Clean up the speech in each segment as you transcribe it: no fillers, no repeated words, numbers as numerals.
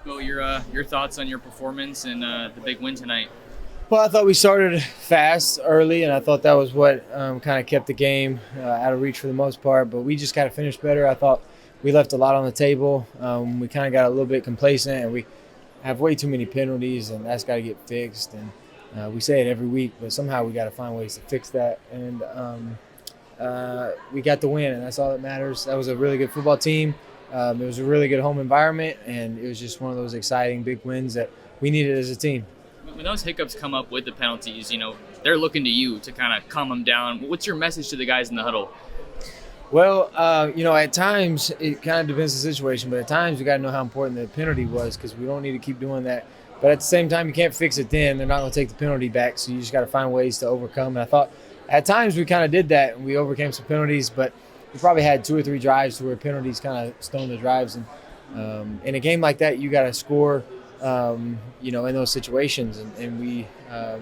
Bill, your thoughts on your performance and the big win tonight? Well, I thought we started fast early, and I thought that was what kind of kept the game out of reach for the most part. But we just got to finish better. I thought we left a lot on the table. We kind of got a little bit complacent, and we have way too many penalties, and that's got to get fixed. And we say it every week, but somehow we got to find ways to fix that. And we got the win, and that's all that matters. That was a really good football team. It was a really good home environment, and it was just one of those exciting big wins that we needed as a team. When those hiccups come up with the penalties, they're looking to you to kind of calm them down. What's your message to the guys in the huddle? Well, at times it kind of depends on the situation, but at times we got to know how important the penalty was because we don't need to keep doing that. But at the same time, you can't fix it then. They're not going to take the penalty back, so you just got to find ways to overcome. And I thought at times we kind of did that, and we overcame some penalties, but we probably had 2 or 3 drives to where penalties kind of stoned the drives. And in a game like that, you got to score in those situations, and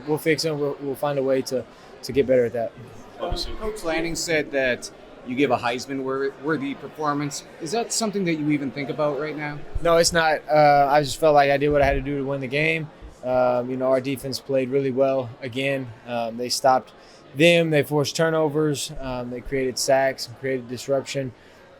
we'll fix them. We'll find a way to get better at that. Coach Lanning said that you give a Heisman-worthy performance. Is that something that you even think about right now? No, it's not. I just felt like I did what I had to do to win the game. Our defense played really well again. They stopped them. They forced turnovers. They created sacks and created disruption.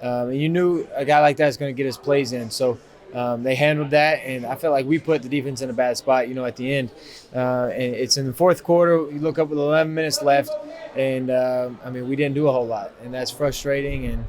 And you knew a guy like that is going to get his plays in. So they handled that, and I felt like we put the defense in a bad spot, at the end. And it's in the fourth quarter. You look up with 11 minutes left, and, we didn't do a whole lot, and that's frustrating. And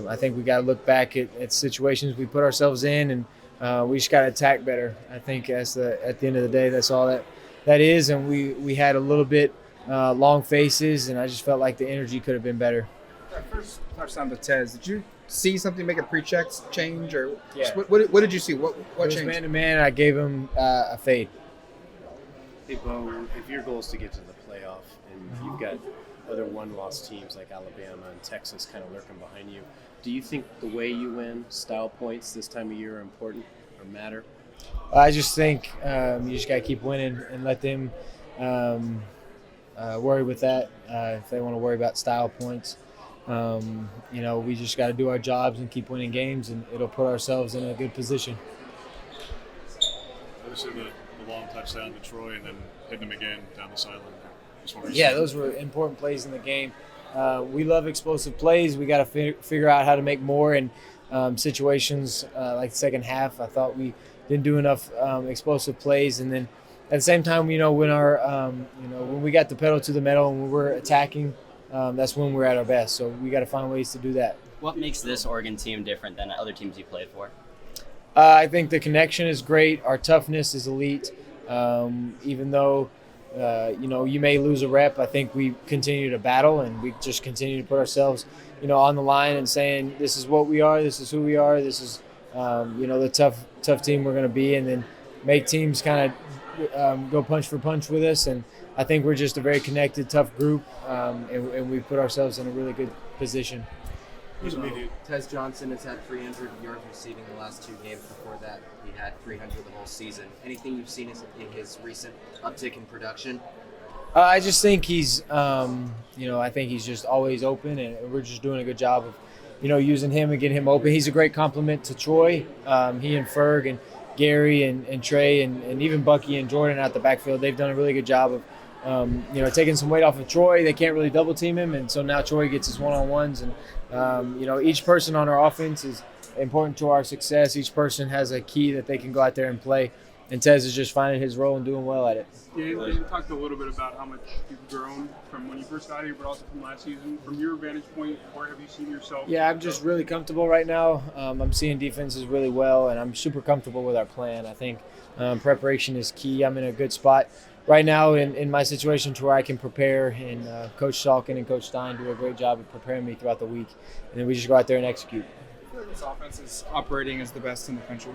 I think we got to look back at situations we put ourselves in, and we just got to attack better. I think at the end of the day, that's all that is, and we had a little bit long faces, and I just felt like the energy could have been better. That first touchdown to Tez, did you see something make a pre-check change, or Yeah. what did you see? What It was changed? man-to-man. I gave him a fade. Hey, Bo, if your goal is to get to the playoff and you've got other one-loss teams like Alabama and Texas kind of lurking behind you, do you think the way you win, style points this time of year are important or matter? I just think you just got to keep winning and let them worry with that if they want to worry about style points. We just got to do our jobs and keep winning games, and it'll put ourselves in a good position. Obviously, the long touchdown to Troy and then hitting him again down the sideline there. Yeah, those were important plays in the game. We love explosive plays. We got to figure out how to make more in situations like the second half. I thought we didn't do enough explosive plays, and then at the same time, when when we got the pedal to the metal and when we're attacking, that's when we're at our best. So we got to find ways to do that. What makes this Oregon team different than other teams you played for? I think the connection is great. Our toughness is elite. Even though, you may lose a rep, I think we continue to battle, and we just continue to put ourselves, on the line and saying, this is what we are, this is who we are, this is, the tough team we're going to be, and then make teams kind of go punch for punch with us. And I think we're just a very connected, tough group, and we put ourselves in a really good position. Tess Johnson has had 300 yards receiving the last 2 games. Before that, he had 300 the whole season. Anything you've seen in his recent uptick in production? I just think he's, I think he's just always open, and we're just doing a good job of, using him and getting him open. He's a great compliment to Troy. He and Ferg and Gary and Trey and even Bucky and Jordan out the backfield, they've done a really good job of, taking some weight off of Troy. They can't really double team him, and so now Troy gets his one-on-ones. And, each person on our offense is important to our success. Each person has a key that they can go out there and play, and Tez is just finding his role and doing well at it. Yeah, you talked a little bit about how much you've grown from when you first got here, but also from last season. From your vantage point, where have you seen yourself? Yeah, I'm just really comfortable right now. I'm seeing defenses really well, and I'm super comfortable with our plan. I think preparation is key. I'm in a good spot right now in my situation to where I can prepare, and Coach Salkin and Coach Stein do a great job of preparing me throughout the week, and then we just go out there and execute. I feel like this offense is operating as the best in the country.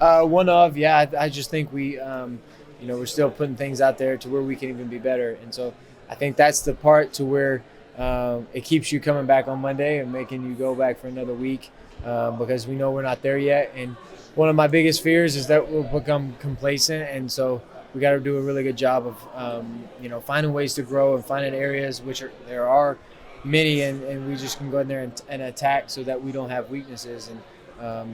I just think we're still putting things out there to where we can even be better. And so I think that's the part to where it keeps you coming back on Monday and making you go back for another week because we know we're not there yet. And one of my biggest fears is that we'll become complacent. And so we got to do a really good job of, finding ways to grow and finding areas there are many, and we just can go in there and attack so that we don't have weaknesses. And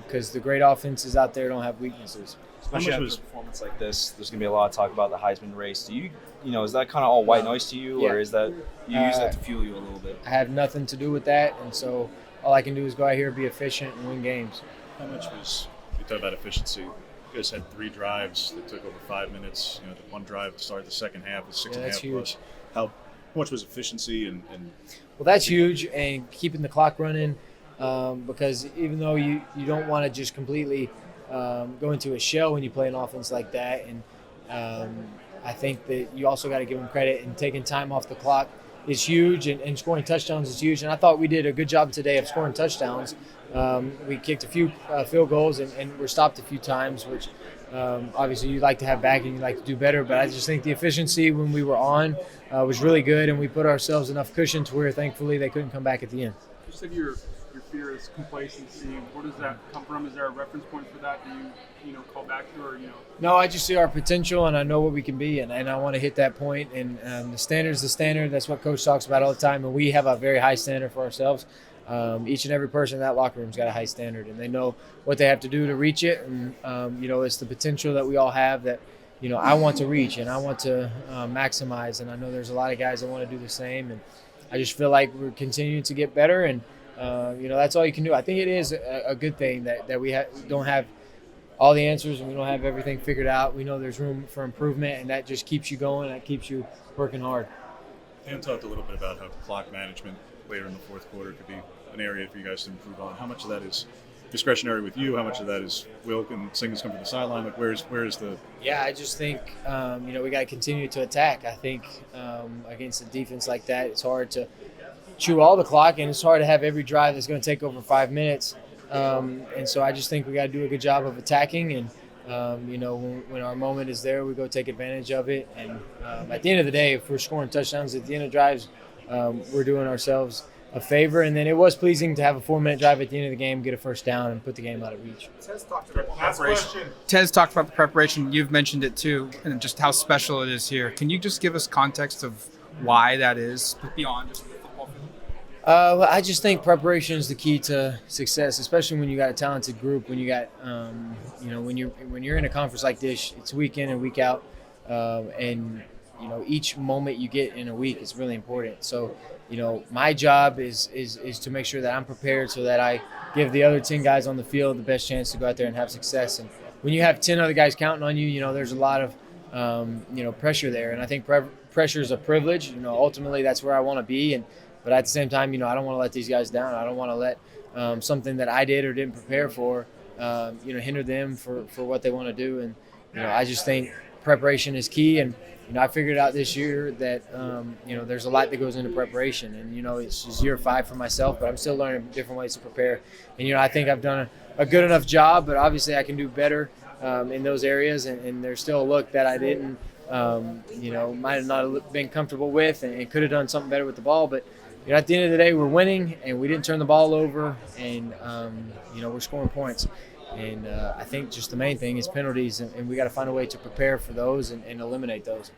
because the great offenses out there don't have weaknesses. Especially after a performance like this, there's going to be a lot of talk about the Heisman race. Do you is that kind of all white noise to you, or is that you use that to fuel you a little bit? I have nothing to do with that, and so all I can do is go out here, be efficient, and win games. How much was, you talk about efficiency, you guys had 3 drives that took over 5 minutes. The one drive to start the second half was 6.5 that's huge. plus. How much was efficiency and Well, that's huge, and keeping the clock running, because even though you don't want to just completely go into a shell when you play an offense like that, and I think that you also got to give them credit, and taking time off the clock is huge, and scoring touchdowns is huge. And I thought we did a good job today of scoring touchdowns. We kicked a few field goals and were stopped a few times, which obviously you like to have back and you like to do better. But I just think the efficiency when we were on was really good, and we put ourselves enough cushion to where thankfully they couldn't come back at the end. You said your fear is complacency. Where does that come from? Is there a reference point for that? Do you call back to, or No, I just see our potential, and I know what we can be, and I want to hit that point. And the standard's the standard. That's what Coach talks about all the time, and we have a very high standard for ourselves. Each and every person in that locker room's got a high standard, and they know what they have to do to reach it. And it's the potential that we all have that I want to reach and I want to maximize. And I know there's a lot of guys that want to do the same, and I just feel like we're continuing to get better. And that's all you can do. I think it is a good thing that we don't have all the answers and we don't have everything figured out. We know there's room for improvement, and that just keeps you going. That keeps you working hard. Dan talked a little bit about how clock management later in the fourth quarter could be an area for you guys to improve on. How much of that is discretionary with you? How much of that is Will and Singles come to the sideline? Like, where's the? Yeah, I just think we got to continue to attack. I think against a defense like that, it's hard to chew all the clock, and it's hard to have every drive that's going to take over 5 minutes. And so I just think we got to do a good job of attacking, and when our moment is there, we go take advantage of it. And at the end of the day, if we're scoring touchdowns at the end of drives, we're doing ourselves a favor. And then it was pleasing to have a 4-minute drive at the end of the game, get a first down, and put the game out of reach. Tess talked about the preparation. You've mentioned it too, and just how special it is here. Can you just give us context of why that is beyond just the football field? I just think preparation is the key to success, especially when you got a talented group. When you got, when you're in a conference like this, it's week in and week out, and each moment you get in a week is really important. So, my job is to make sure that I'm prepared so that I give the other 10 guys on the field the best chance to go out there and have success. And when you have 10 other guys counting on you, there's a lot of pressure there. And I think pressure is a privilege. Ultimately that's where I want to be. But at the same time, I don't want to let these guys down. I don't want to let something that I did or didn't prepare for, hinder them for what they want to do. And, I just think preparation is key. And, I figured out this year that, there's a lot that goes into preparation. And, it's just year 5 for myself, but I'm still learning different ways to prepare. And, I think I've done a good enough job, but obviously I can do better in those areas. And there's still a look that I didn't, might have not been comfortable with and could have done something better with the ball. But, at the end of the day, we're winning, and we didn't turn the ball over, and, we're scoring points. And I think just the main thing is penalties, and we got to find a way to prepare for those and eliminate those.